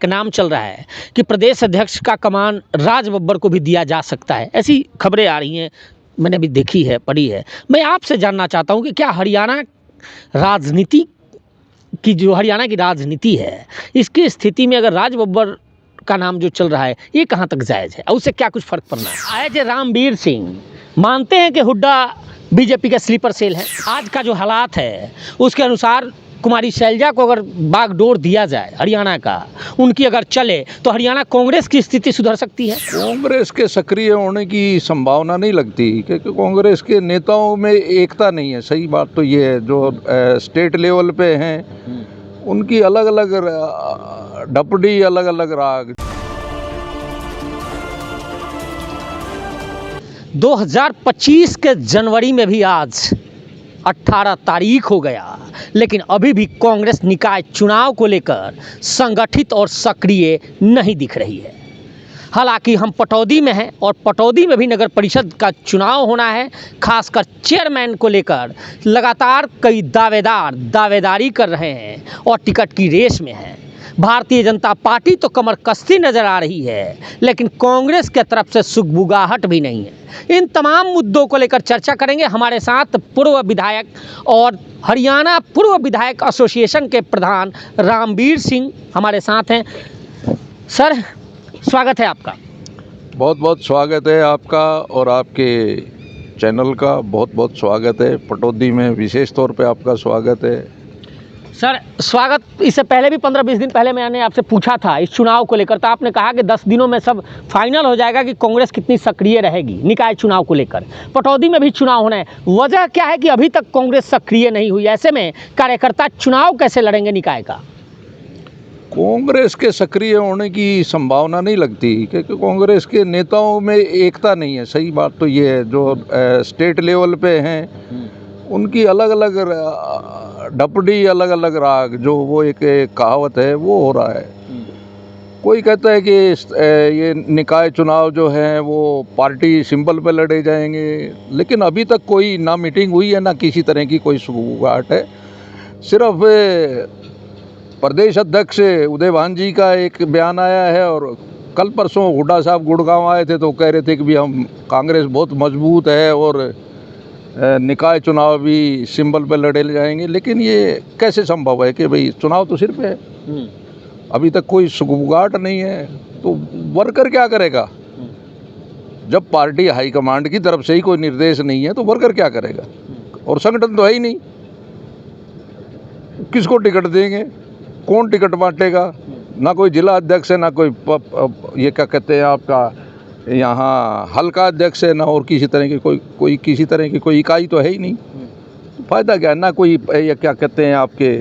का नाम चल रहा है कि प्रदेश अध्यक्ष का कमान राज बब्बर को भी दिया जा सकता है। ऐसी खबरें आ रही हैं, मैंने अभी देखी है, पढ़ी है। मैं आपसे जानना चाहता हूं कि क्या हरियाणा राजनीति की जो हरियाणा की राजनीति है, इसकी स्थिति में अगर राज बब्बर का नाम जो चल रहा है, ये कहाँ तक जायज़ है और उससे क्या कुछ फ़र्क पड़ना है? आए जे रामवीर सिंह मानते हैं कि हुड्डा बीजेपी का स्लीपर सेल है। आज का जो हालात है उसके अनुसार कुमारी शैलजा को अगर बागडोर दिया जाए हरियाणा का, उनकी अगर चले तो हरियाणा कांग्रेस की स्थिति सुधर सकती है। कांग्रेस के सक्रिय होने की संभावना नहीं लगती, क्योंकि कांग्रेस के नेताओं में एकता नहीं है। सही बात तो ये है, जो स्टेट लेवल पे हैं उनकी अलग अलग डपडी, अलग अलग राग। 2025 के जनवरी में भी आज 18 तारीख हो गया, लेकिन अभी भी कांग्रेस निकाय चुनाव को लेकर संगठित और सक्रिय नहीं दिख रही है। हालांकि हम पटौदी में हैं और पटौदी में भी नगर परिषद का चुनाव होना है। खासकर चेयरमैन को लेकर लगातार कई दावेदार दावेदारी कर रहे हैं और टिकट की रेस में हैं। भारतीय जनता पार्टी तो कमर कसती नज़र आ रही है, लेकिन कांग्रेस के तरफ से सुगबुगाहट भी नहीं है। इन तमाम मुद्दों को लेकर चर्चा करेंगे। हमारे साथ पूर्व विधायक और हरियाणा पूर्व विधायक एसोसिएशन के प्रधान रामवीर सिंह हमारे साथ हैं। सर, स्वागत है आपका। बहुत बहुत स्वागत है आपका और आपके चैनल का बहुत बहुत स्वागत है। पटौदी में विशेष तौर पे आपका स्वागत है। सर, स्वागत। इससे पहले भी 15-20 दिन पहले मैंने आपसे पूछा था इस चुनाव को लेकर, तो आपने कहा कि 10 दिनों में सब फाइनल हो जाएगा कि कांग्रेस कितनी सक्रिय रहेगी निकाय चुनाव को लेकर। पटौदी में भी चुनाव होना है, वजह क्या है कि अभी तक कांग्रेस सक्रिय नहीं हुई? ऐसे में कार्यकर्ता चुनाव कैसे लड़ेंगे निकाय का? कांग्रेस के सक्रिय होने की संभावना नहीं लगती, क्योंकि कांग्रेस के नेताओं में एकता नहीं है। सही बात तो ये है, जो स्टेट लेवल पे हैं उनकी अलग अलग डपडी, अलग अलग राग, जो वो एक कहावत है वो हो रहा है। कोई कहता है कि ये निकाय चुनाव जो है वो पार्टी सिंबल पे लड़े जाएंगे, लेकिन अभी तक कोई ना मीटिंग हुई है ना किसी तरह की कोई सुगबुगाहट है। सिर्फ प्रदेश अध्यक्ष उदयभान जी का एक बयान आया है और कल परसों हुड्डा साहब गुड़गांव आए थे तो कह रहे थे कि भी हम कांग्रेस बहुत मजबूत है और निकाय चुनाव भी सिंबल पे लड़े जाएंगे। लेकिन ये कैसे संभव है कि भाई चुनाव तो सिर्फ है, अभी तक कोई सुगबुगाहट नहीं है, तो वर्कर क्या करेगा? जब पार्टी हाईकमांड की तरफ से ही कोई निर्देश नहीं है तो वर्कर क्या करेगा? और संगठन तो है ही नहीं, किसको टिकट देंगे? कौन टिकट बांटेगा? ना कोई जिला अध्यक्ष है, ना कोई ये क्या कहते हैं आपका यहाँ हल्का अध्यक्ष है, ना और किसी तरह की कोई किसी तरह की कोई इकाई तो है ही नहीं। तो फायदा क्या है? ना कोई ये क्या कहते हैं आपके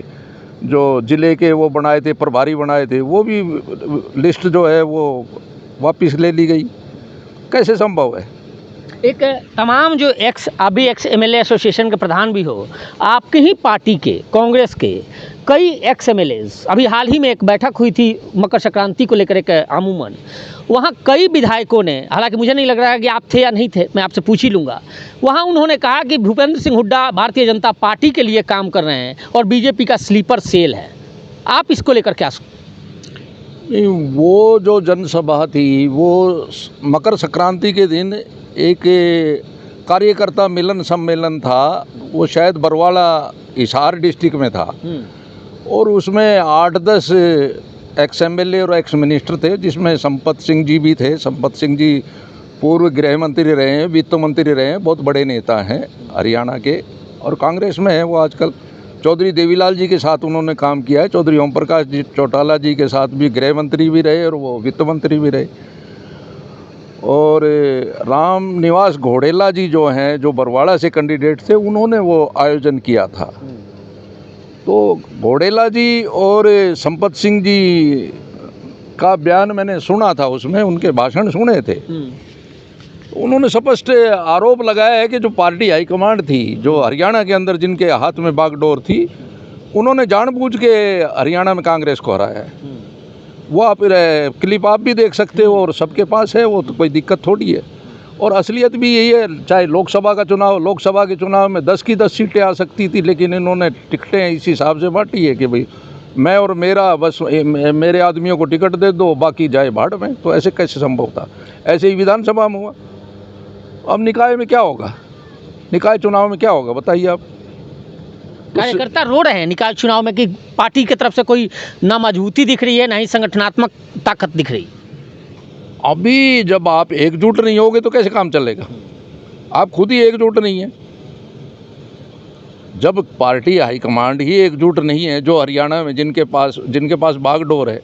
जो ज़िले के वो बनाए थे, प्रभारी बनाए थे, वो भी लिस्ट जो है वो वापस ले ली गई। कैसे संभव है? एक तमाम जो अभी एक्स एमएलए एसोसिएशन के प्रधान भी हो, आपकी ही पार्टी के कांग्रेस के कई एक्स एमएलएज, अभी हाल ही में एक बैठक हुई थी मकर संक्रांति को लेकर एक अमूमन, वहाँ कई विधायकों ने, हालांकि मुझे नहीं लग रहा है कि आप थे या नहीं थे, मैं आपसे पूछ ही लूँगा, वहाँ उन्होंने कहा कि भूपेंद्र सिंह हुड्डा भारतीय जनता पार्टी के लिए काम कर रहे हैं और बीजेपी का स्लीपर सेल है। आप इसको लेकर क्या? वो जो जनसभा थी वो मकर संक्रांति के दिन एक कार्यकर्ता मिलन सम्मेलन था, वो शायद बरवाड़ा हिसार डिस्ट्रिक्ट में था और उसमें 8-10 एक्स एमएलए और एक्स मिनिस्टर थे, जिसमें संपत सिंह जी भी थे। संपत सिंह जी पूर्व गृह मंत्री रहे हैं, वित्त मंत्री रहे हैं, बहुत बड़े नेता हैं हरियाणा के और कांग्रेस में हैं वो आजकल। चौधरी देवीलाल जी के साथ उन्होंने काम किया है, चौधरी ओम प्रकाश जी चौटाला जी के साथ भी गृह मंत्री भी रहे और वो वित्त मंत्री भी रहे। और राम निवास घोड़ेला जी जो हैं, जो बरवाड़ा से कैंडिडेट थे, उन्होंने वो आयोजन किया था। तो घोड़ेला जी और संपत सिंह जी का बयान मैंने सुना था, उसमें उनके भाषण सुने थे। उन्होंने स्पष्ट आरोप लगाया है कि जो पार्टी हाईकमांड थी, जो हरियाणा के अंदर जिनके हाथ में बागडोर थी, उन्होंने जानबूझ के हरियाणा में कांग्रेस को हराया है। वो आप क्लिप आप भी देख सकते हो और सबके पास है, वो तो कोई दिक्कत थोड़ी है। और असलियत भी यही है, चाहे लोकसभा के चुनाव में 10 की 10 सीटें आ सकती थी, लेकिन इन्होंने टिकटें इस हिसाब से बांटी है कि भाई मैं और मेरा बस मेरे आदमियों को टिकट दे दो, बाकी जाए भाड़ में। तो ऐसे कैसे संभव था? ऐसे ही विधानसभा में हुआ। अब निकाय में क्या होगा? निकाय चुनाव में क्या होगा बताइए आप? कार्यकर्ता रो रहे हैं निकाय चुनाव में कि पार्टी की तरफ से कोई ना मजबूती दिख रही है, ना ही संगठनात्मक ताकत दिख रही। अभी जब आप एकजुट नहीं होगे तो कैसे काम चलेगा? आप खुद ही एकजुट नहीं है। जब पार्टी हाईकमांड ही एकजुट नहीं है, जो हरियाणा में जिनके पास बागडोर है,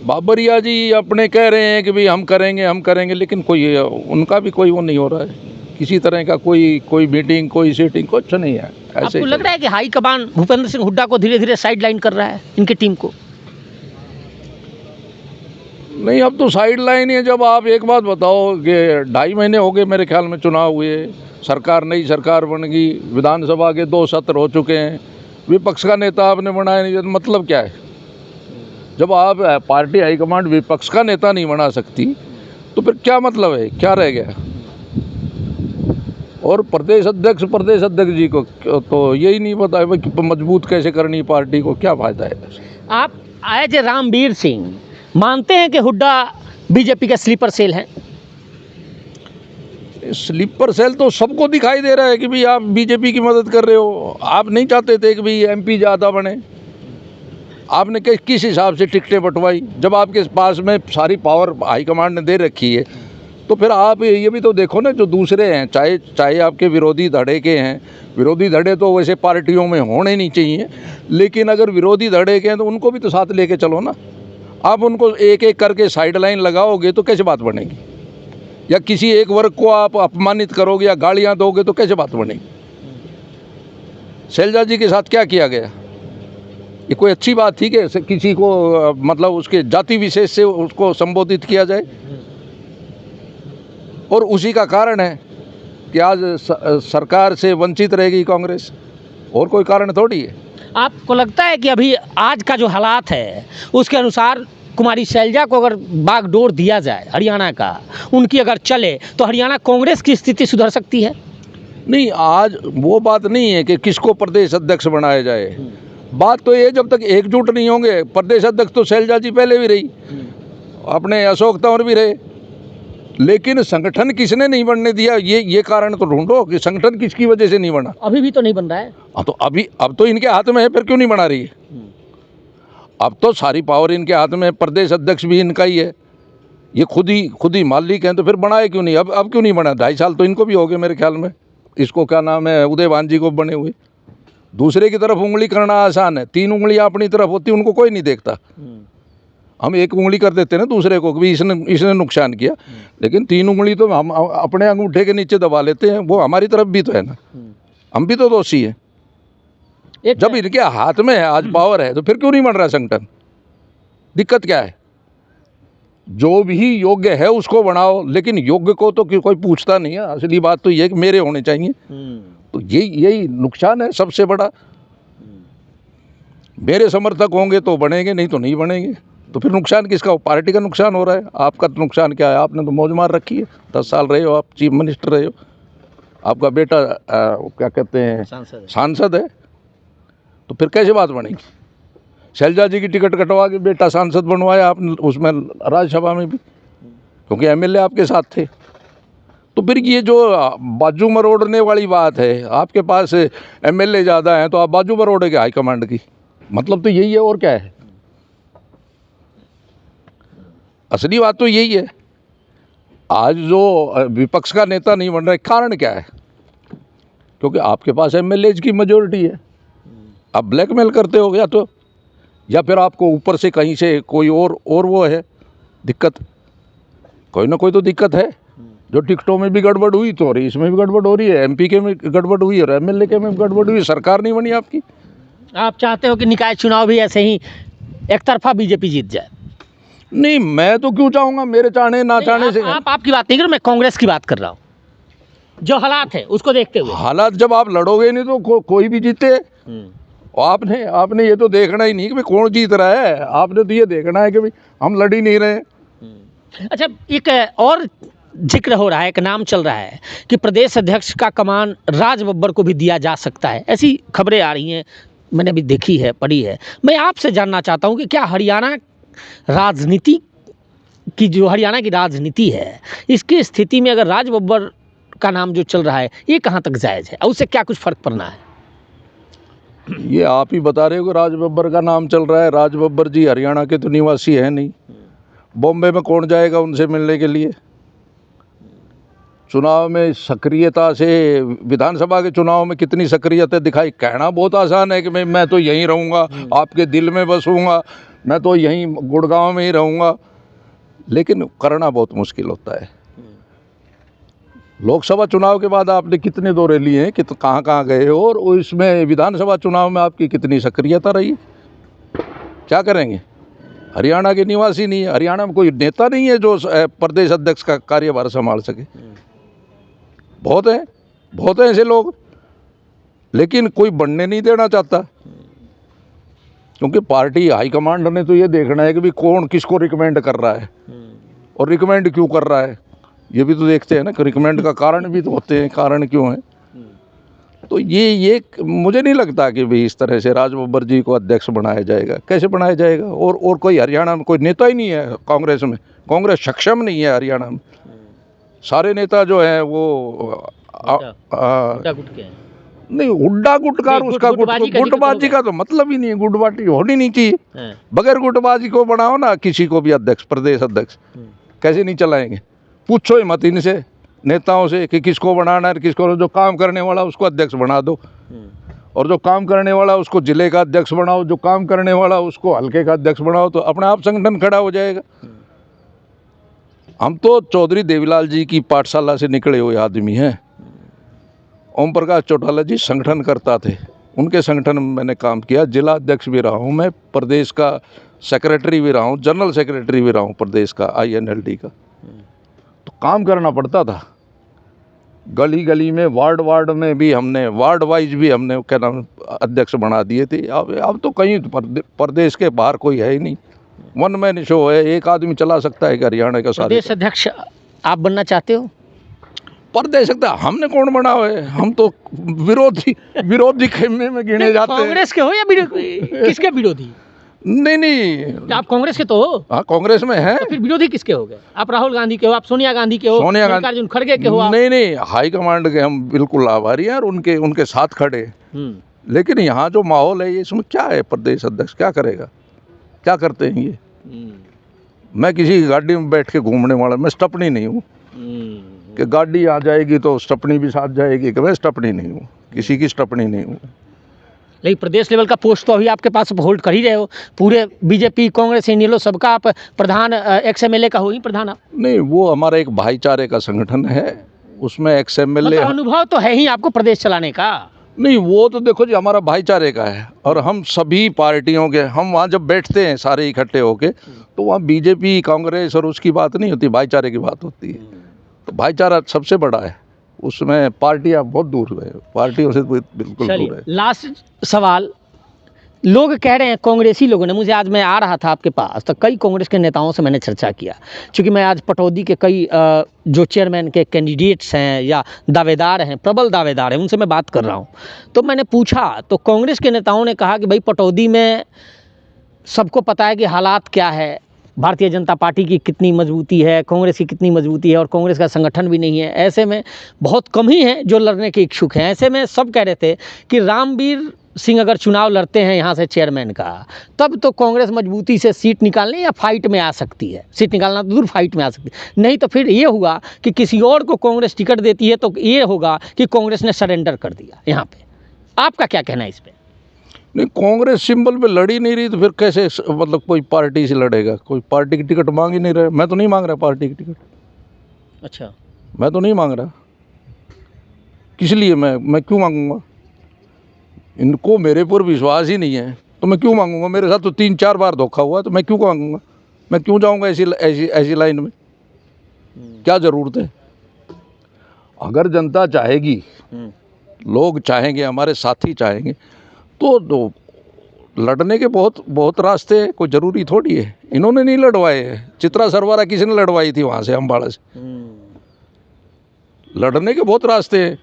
बाबरिया जी अपने कह रहे हैं कि भाई हम करेंगे, लेकिन कोई उनका भी कोई वो नहीं हो रहा है। किसी तरह का कोई मीटिंग, कोई सीटिंग, कुछ नहीं है। ऐसे आपको ही लग रहा है कि हाईकमान भूपेंद्र सिंह हुड्डा को धीरे धीरे साइडलाइन कर रहा है, इनकी टीम को? नहीं, अब तो साइड लाइन ही है। जब आप एक बात बताओ कि 2.5 महीने हो गए मेरे ख्याल में चुनाव हुए, नई सरकार बन गई, विधानसभा के 2 सत्र हो चुके हैं, विपक्ष का नेता आपने बनाया नहीं, तो मतलब क्या है? जब आप पार्टी हाईकमांड विपक्ष का नेता नहीं बना सकती तो फिर क्या मतलब है? क्या रह गया? और प्रदेश अध्यक्ष जी को तो यही नहीं पता है कि मजबूत कैसे करनी पार्टी को, क्या फायदा है? आप एज ए रामवीर सिंह मानते हैं कि हुड्डा बीजेपी का स्लीपर सेल है? स्लीपर सेल तो सबको दिखाई दे रहा है कि भाई आप बीजेपी की मदद कर रहे हो। आप नहीं चाहते थे कि भाई एमपी ज़्यादा बने, आपने किस हिसाब से टिकटें बंटवाई? जब आपके पास में सारी पावर हाईकमांड ने दे रखी है तो फिर आप ये भी तो देखो ना, जो दूसरे हैं, चाहे आपके विरोधी धड़े के हैं, विरोधी धड़े तो वैसे पार्टियों में होने नहीं चाहिए, लेकिन अगर विरोधी धड़े के हैं तो उनको भी तो साथ लेके चलो ना। आप उनको एक एक करके साइड लाइन लगाओगे तो कैसे बात बनेगी? या किसी एक वर्ग को आप अपमानित करोगे या गालियां दोगे तो कैसे बात बनेगी? शैलजा जी के साथ क्या किया गया? ये कोई अच्छी बात थी कि किसी को मतलब उसके जाति विशेष से उसको संबोधित किया जाए? और उसी का कारण है कि आज सरकार से वंचित रहेगी कांग्रेस, और कोई कारण थोड़ी है। आपको लगता है कि अभी आज का जो हालात है उसके अनुसार कुमारी शैलजा को अगर बागडोर दिया जाए हरियाणा का, उनकी अगर चले तो हरियाणा कांग्रेस की स्थिति सुधर सकती है? नहीं, आज वो बात नहीं है कि किसको प्रदेश अध्यक्ष बनाया जाए। बात तो ये, जब तक एकजुट नहीं होंगे, प्रदेश अध्यक्ष तो शैलजा जी पहले भी रही, अपने अशोक तंवर भी रहे, लेकिन संगठन किसने नहीं बनने दिया? ये कारण तो ढूंढो कि संगठन किसकी वजह से नहीं बना। अभी भी तो नहीं बन रहा है। हाँ, तो अब तो इनके हाथ में है, फिर क्यों नहीं बना रही है? अब तो सारी पावर इनके हाथ में है, प्रदेश अध्यक्ष भी इनका ही है, ये खुद ही मालिक हैं, तो फिर बनाए क्यों नहीं? अब क्यों नहीं बना? 2.5 साल तो इनको भी हो गए मेरे ख्याल में। इसको क्या नाम है, उदयभान जी को बने हुए। दूसरे की तरफ उंगली करना आसान है, 3 उंगलियां अपनी तरफ होती, उनको कोई नहीं देखता। हम एक उंगली कर देते ना दूसरे को भी, इसने नुकसान किया, लेकिन 3 उंगली तो हम अपने अंगूठे के नीचे दबा लेते हैं, वो हमारी तरफ भी तो है ना, हम भी तो दोषी हैं। जब इनके हाथ में है आज पावर है, तो फिर क्यों नहीं बन रहा संगठन? दिक्कत क्या है? जो भी योग्य है उसको बनाओ, लेकिन योग्य को तो कोई पूछता नहीं है। असली बात तो ये है कि मेरे होने चाहिए, तो यही नुकसान है सबसे बड़ा। मेरे समर्थक होंगे तो बनेंगे, नहीं तो नहीं बनेंगे। तो फिर नुकसान किसका? पार्टी का नुकसान हो रहा है। आपका तो नुकसान क्या है? आपने तो मौज मार रखी है, 10 साल रहे हो आप, चीफ मिनिस्टर रहे हो, आपका बेटा क्या कहते हैं, सांसद है, तो फिर कैसे बात बनेगी? शैलजा जी की टिकट कटवा के बेटा सांसद बनवाया आपने, उसमें राज्यसभा में भी, क्योंकि एमएलए आपके साथ थे। तो फिर ये जो बाजू मरोड़ने वाली बात है, आपके पास एमएलए ज़्यादा हैं तो आप बाजू मरोड़ेंगे हाईकमांड की, मतलब तो यही है, और क्या है? असली बात तो यही है। आज जो विपक्ष का नेता नहीं बन रहा है, कारण क्या है? क्योंकि आपके पास एमएलए की मेजोरिटी है। आप ब्लैकमेल करते हो या फिर आपको ऊपर से कहीं से कोई और वो है दिक्कत, कोई ना कोई तो दिक्कत है। जो टिकटों में भी गड़बड़ हुई तो इसमें भी गड़बड़ हो रही है, एमपी के में गड़बड़ हुई है और एमएलए के में गड़बड़ हुई है, सरकार नहीं बनी आपकी। आप चाहते हो कि निकाय चुनाव भी ऐसे ही एक तरफा बीजेपी जीत जाए? नहीं, मैं तो क्यों चाहूँगा, मेरे चाहने ना चाहने से। आप आपकी बात नहीं कर, मैं कांग्रेस की बात कर रहा हूँ। जो हालात है उसको देखते हुए। हालात जब आप लड़ोगे नहीं तो कोई भी जीते। आपने ये तो देखना ही नहीं कि भाई कौन जीत रहा है, आपने तो ये देखना है कि भाई हम लड़ ही नहीं रहे। अच्छा, एक और जिक्र हो रहा है, एक नाम चल रहा है कि प्रदेश अध्यक्ष का कमान राज बब्बर को भी दिया जा सकता है, ऐसी खबरें आ रही हैं। मैंने अभी देखी है, पढ़ी है। मैं आपसे जानना चाहता हूँ कि क्या हरियाणा राजनीति की, जो हरियाणा की राजनीति है, इसकी स्थिति में अगर राज बब्बर का नाम जो चल रहा है, ये कहाँ तक जायज़ है और उससे क्या कुछ फ़र्क पड़ना है? ये आप ही बता रहे हो कि राज बब्बर का नाम चल रहा है। राज बब्बर जी हरियाणा के तो निवासी है नहीं। बॉम्बे में कौन जाएगा उनसे मिलने के लिए? चुनाव में सक्रियता से, विधानसभा के चुनाव में कितनी सक्रियता दिखाई। कहना बहुत आसान है कि मैं तो यहीं रहूँगा, आपके दिल में बसूँगा, मैं तो यहीं गुड़गांव में ही रहूँगा, लेकिन करना बहुत मुश्किल होता है। लोकसभा चुनाव के बाद आपने कितने दौरे लिए हैं, कहाँ कहाँ गए हो, और इसमें विधानसभा चुनाव में आपकी कितनी सक्रियता रही? क्या करेंगे? हरियाणा के निवासी नहीं है, हरियाणा में कोई नेता नहीं है जो प्रदेश अध्यक्ष का कार्यभार संभाल सके। बहुत है ऐसे लोग, लेकिन कोई बनने नहीं देना चाहता, क्योंकि पार्टी हाईकमांड ने तो ये देखना है कि भी कौन किसको रिकमेंड कर रहा है और रिकमेंड क्यों कर रहा है, ये भी तो देखते हैं ना। रिकमेंड का कारण भी तो होते हैं, कारण क्यों है। तो ये मुझे नहीं लगता कि भाई इस तरह से राज बब्बर जी को अध्यक्ष बनाया जाएगा। कैसे बनाया जाएगा? और कोई हरियाणा में कोई नेता ही नहीं है कांग्रेस में। कांग्रेस सक्षम नहीं है हरियाणा में। सारे नेता जो हैं वो नहीं, हुड्डा गुटकार, उसका गुटबाजी का तो मतलब ही नहीं है। गुटबाजी होनी नहीं चाहिए। बगैर गुटबाजी को बनाओ ना किसी को भी अध्यक्ष, प्रदेश अध्यक्ष, कैसे नहीं चलाएंगे? पूछो ही मत इनसे, नेताओं से, कि किसको बनाना है, किसको। जो काम करने वाला उसको अध्यक्ष बना दो, और जो काम करने वाला उसको जिले का अध्यक्ष बनाओ, जो काम करने वाला उसको हल्के का अध्यक्ष बनाओ, तो अपने आप संगठन खड़ा हो जाएगा। हम तो चौधरी देवीलाल जी की पाठशाला से निकले हुए आदमी हैं। ओम प्रकाश चौटाला जी संगठन करता थे, उनके संगठन में मैंने काम किया। जिला अध्यक्ष भी रहा हूँ मैं, प्रदेश का सेक्रेटरी भी रहा हूँ, जनरल सेक्रेटरी भी रहा हूँ प्रदेश का, INLD का। तो काम करना पड़ता था। गली गली में, वार्ड में भी हमने, वार्ड वाइज भी हमने क्या नाम अध्यक्ष बना दिए थे। अब तो कहीं प्रदेश के बाहर कोई है ही नहीं। वन मैन शो है, एक आदमी चला सकता है कि हरियाणा का सारे। प्रदेश अध्यक्ष आप बनना चाहते हो? प्रदेश अध्यक्ष हमने कौन बना हुआ है? हम तो विरोधी खेमे में गिने जाते हैं। कांग्रेस के हो या किसके विरोधी? नहीं, आप कांग्रेस के तो हो। हाँ, कांग्रेस में है। तो फिर विरोधी किसके हो गए? आप राहुल गांधी के हो, आप सोनिया गांधी के हो, मल्लिकार्जुन खड़गे के हो आप? नहीं, हाईकमांड के हम बिल्कुल आभारी हैं और उनके साथ खड़े। लेकिन यहाँ जो माहौल है, ये इसमें क्या है? प्रदेश अध्यक्ष क्या करेगा? क्या करते हैं ये? मैं किसी गाड़ी में बैठ के घूमने वाला, मैं स्टपनी नहीं हूँ कि गाड़ी आ जाएगी तो स्टपनी भी साथ जाएगी, कि मैं स्टपनी नहीं हूँ, किसी की स्टपनी नहीं हूँ। लेकिन प्रदेश लेवल का पोस्ट तो अभी आपके पास होल्ड कर ही रहे हो। पूरे बीजेपी, कांग्रेस, इनेलो सबका आप प्रधान, XMLA का हो ही प्रधान आप? नहीं, वो हमारा एक भाईचारे का संगठन है, उसमें XMLA। मतलब अनुभव तो है ही आपको प्रदेश चलाने का? नहीं, वो तो देखो जी हमारा भाईचारे का है, और हम सभी पार्टियों के, हम वहाँ जब बैठते हैं सारे इकट्ठे होके, तो वहाँ बीजेपी, कांग्रेस और उसकी बात नहीं होती, भाईचारे की बात होती है। तो भाईचारा सबसे बड़ा है, उसमें पार्टियां बहुत दूर है, पार्टियों से बिल्कुल दूर है। लास्ट सवाल, लोग कह रहे हैं, कांग्रेसी लोगों ने, मुझे आज मैं आ रहा था आपके पास तो कई कांग्रेस के नेताओं से मैंने चर्चा किया, क्योंकि मैं आज पटौदी के कई जो चेयरमैन के कैंडिडेट्स हैं या दावेदार हैं, प्रबल दावेदार हैं, उनसे मैं बात कर रहा हूँ। तो मैंने पूछा तो कांग्रेस के नेताओं ने कहा कि भाई पटौदी में सबको पता है कि हालात क्या है, भारतीय जनता पार्टी की कितनी मजबूती है, कांग्रेस की कितनी मजबूती है, और कांग्रेस का संगठन भी नहीं है। ऐसे में बहुत कम ही हैं जो लड़ने के इच्छुक हैं। ऐसे में सब कह रहे थे कि रामवीर सिंह अगर चुनाव लड़ते हैं यहाँ से चेयरमैन का, तब तो कांग्रेस मजबूती से सीट निकालने या फाइट में आ सकती है। सीट निकालना तो दूर, फाइट में आ सकती है। नहीं तो फिर ये हुआ कि किसी और को कांग्रेस टिकट देती है, तो ये होगा कि कांग्रेस ने सरेंडर कर दिया यहाँ पे। आपका क्या कहना है इस पर? नहीं, कांग्रेस सिंबल पे लड़ी नहीं रही तो फिर कैसे, मतलब कोई पार्टी से लड़ेगा? कोई पार्टी की टिकट मांग ही नहीं रहा। मैं तो नहीं मांग रहा पार्टी की टिकट। अच्छा, मैं तो नहीं मांग रहा। किस लिए मैं क्यों मांगूंगा? इनको मेरे पर विश्वास ही नहीं है तो मैं क्यों मांगूंगा? मेरे साथ तो 3-4 बार धोखा हुआ, तो मैं क्यों मांगूंगा? मैं क्यों जाऊंगा ऐसी लाइन में? क्या ज़रूरत है? अगर जनता चाहेगी, लोग चाहेंगे, हमारे साथी चाहेंगे, तो लड़ने के बहुत रास्ते हैं, कोई ज़रूरी थोड़ी है। इन्होंने नहीं लड़वाए हैं। चित्रा सरवारा किसने लड़वाई थी वहाँ से, अम्बाड़ा से? लड़ने के बहुत रास्ते हैं।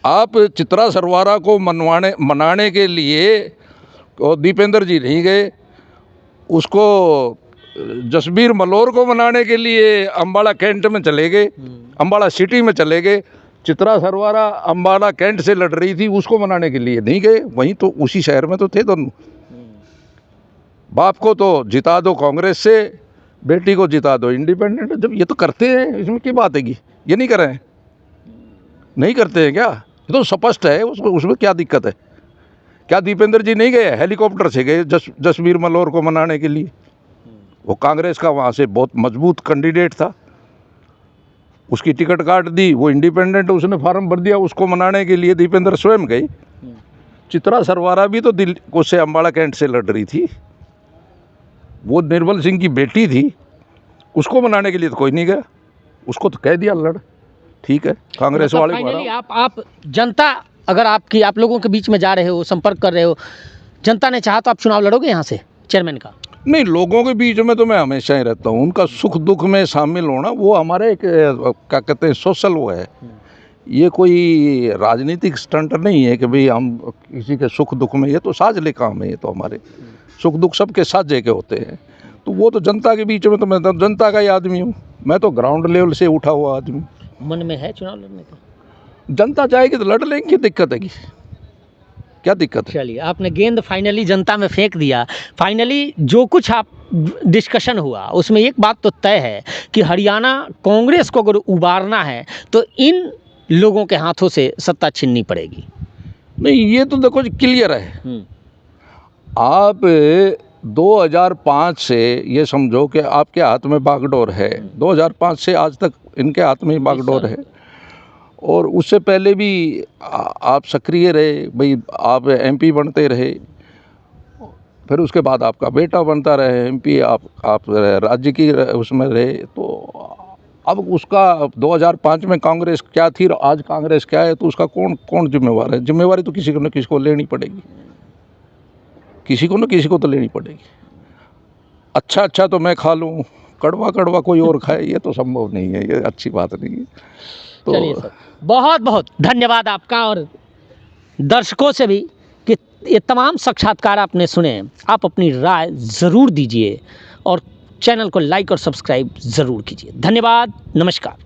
आप चित्रा सरवारा को मनाने के लिए और दीपेंद्र जी नहीं गए, उसको जसबीर मलोर को मनाने के लिए अम्बाला कैंट में चले गए, अम्बाला सिटी में चले गए। चित्रा सरवारा अम्बाला कैंट से लड़ रही थी, उसको मनाने के लिए नहीं गए, वहीं तो उसी शहर में तो थे दोनों। बाप को तो जिता दो कांग्रेस से, बेटी को जिता दो इंडिपेंडेंट। जब ये तो करते हैं, इसमें क्या बात है कि ये नहीं कर रहे हैं, नहीं करते हैं क्या? ये तो स्पष्ट है, उसमें क्या दिक्कत है? क्या दीपेंद्र जी नहीं गए? हेलीकॉप्टर से गए जसबीर मलोर को मनाने के लिए। वो कांग्रेस का वहाँ से बहुत मजबूत कैंडिडेट था, उसकी टिकट काट दी, वो इंडिपेंडेंट, उसने फार्म भर दिया, उसको मनाने के लिए दीपेंद्र स्वयं गए। चित्रा सरवारा भी तो दिल्ली उससे अम्बाला कैंट से लड़ रही थी, वो निर्मल सिंह की बेटी थी, उसको मनाने के लिए तो कोई नहीं गया, उसको तो कह दिया लड़। ठीक है, कांग्रेस वाले को फाइनली आप जनता, अगर आप लोगों के बीच में जा रहे हो, संपर्क कर रहे हो, जनता ने चाहा तो आप चुनाव लड़ोगे यहाँ से चेयरमैन का? नहीं, लोगों के बीच में तो मैं हमेशा ही रहता हूँ, उनका सुख दुख में शामिल होना वो हमारे एक क्या कहते हैं सोशल वो है। ये कोई राजनीतिक स्टंट नहीं है कि भाई हम किसी के सुख दुख में, ये तो साझले काम है, ये तो हमारे सुख दुख सबके साझे के होते हैं। तो वो तो जनता के बीच में, तो मैं तो जनता का ही आदमी हूँ, मैं तो ग्राउंड लेवल से उठा हुआ आदमी। मन में है चुनाव लड़ने का? जनता चाहेगी तो लड़ लेंगे, दिक्कत है क्या दिक्कत है? चलिए, आपने गेंद फाइनली जनता में फेंक दिया। फाइनली जो कुछ आप डिस्कशन हुआ उसमें एक बात तो तय है कि हरियाणा कांग्रेस को अगर उबारना है तो इन लोगों के हाथों से सत्ता छीननी पड़ेगी। नहीं, ये तो देखो जी क्लियर है। आप 2005 से ये समझो कि आपके हाथ में बागडोर है, 2005 से आज तक इनके हाथ में बागडोर है। और उससे पहले भी आप सक्रिय रहे भाई, आप एमपी बनते रहे, फिर उसके बाद आपका बेटा बनता रहे एमपी, आप राज्य की उसमें रहे। तो अब उसका 2005 में कांग्रेस क्या थी और आज कांग्रेस क्या है, तो उसका कौन जिम्मेवार है? जिम्मेवारी तो किसी को न किसी को लेनी पड़ेगी, किसी को न किसी को तो लेनी पड़ेगी। अच्छा तो मैं खा लूँ, कड़वा कोई और खाए, ये तो संभव नहीं है, ये अच्छी बात नहीं है। तो चलिए सर, बहुत बहुत धन्यवाद आपका, और दर्शकों से भी कि ये तमाम साक्षात्कार आपने सुने। आप अपनी राय ज़रूर दीजिए और चैनल को लाइक और सब्सक्राइब ज़रूर कीजिए। धन्यवाद, नमस्कार।